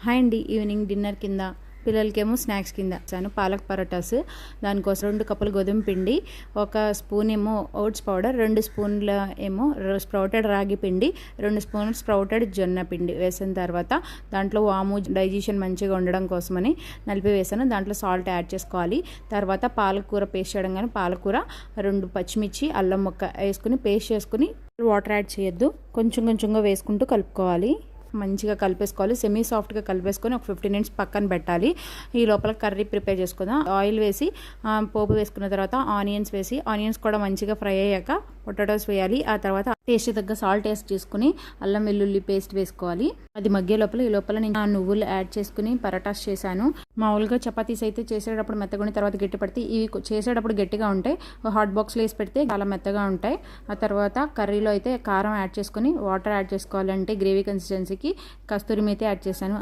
Hi అండి. Evening dinner కింద పిల్లలకేమో snacks కింద ఇచ్చాను పాలక్ పరోటాస్. దానికోసం 2 కప్పులు గోధుమ పిండి, 1 స్పూన్ ఏమో ఓట్స్ పౌడర్, 2 స్పూన్ల ఏమో స్ప్రౌటెడ్ రాగి పిండి, 2 స్పూన్లు స్ప్రౌటెడ్ జొన్న పిండి వేసిన తర్వాత దాంట్లో వాము డైజెషన్ మంచిగా ఉండడం కోసమని నలిపి వేసాను. దాంట్లో సాల్ట్ యాడ్ చేసుకోవాలి. తర్వాత పాలకూర పేస్ట్ చేయడం కానీ పాలకూర, 2 పచ్చిమిర్చి, అల్లం ముక్క వేసుకుని పేస్ట్ చేసుకుని వాటర్ యాడ్ చేయొద్దు, కొంచెం కొంచెంగా వేసుకుంటూ కలుపుకోవాలి. మంచిగా కలిపేసుకోవాలి. సెమీ సాఫ్ట్గా కలిపేసుకొని ఒక 15 మినిట్స్ పక్కన పెట్టాలి. ఈ లోపల కర్రీ ప్రిపేర్ చేసుకుందాం. ఆయిల్ వేసి పోపు వేసుకున్న తర్వాత ఆనియన్స్ వేసి, ఆనియన్స్ కూడా మంచిగా ఫ్రై అయ్యాక పొటాటోస్ వేయాలి. ఆ తర్వాత టేస్ట్ తగ్గ సాల్ట్ వేసి చేసుకుని అల్లం వెల్లుల్లి పేస్ట్ వేసుకోవాలి. అది మగ్గే లోపల ఈ లోపల నేను నువ్వులు యాడ్ చేసుకుని పరోటాస్ చేశాను. మామూలుగా చపాతీస్ అయితే చేసేటప్పుడు మెత్తగా తర్వాత గట్టి పడితే, ఇవి చేసేటప్పుడు గట్టిగా ఉంటాయి. హాట్ బాక్స్లో వేసి పెడితే చాలా మెత్తగా ఉంటాయి. ఆ తర్వాత కర్రీలో అయితే కారం యాడ్ చేసుకుని వాటర్ యాడ్ చేసుకోవాలంటే గ్రేవీ కన్సిస్టెన్సీకి కస్తూరి మేతి యాడ్ చేశాను.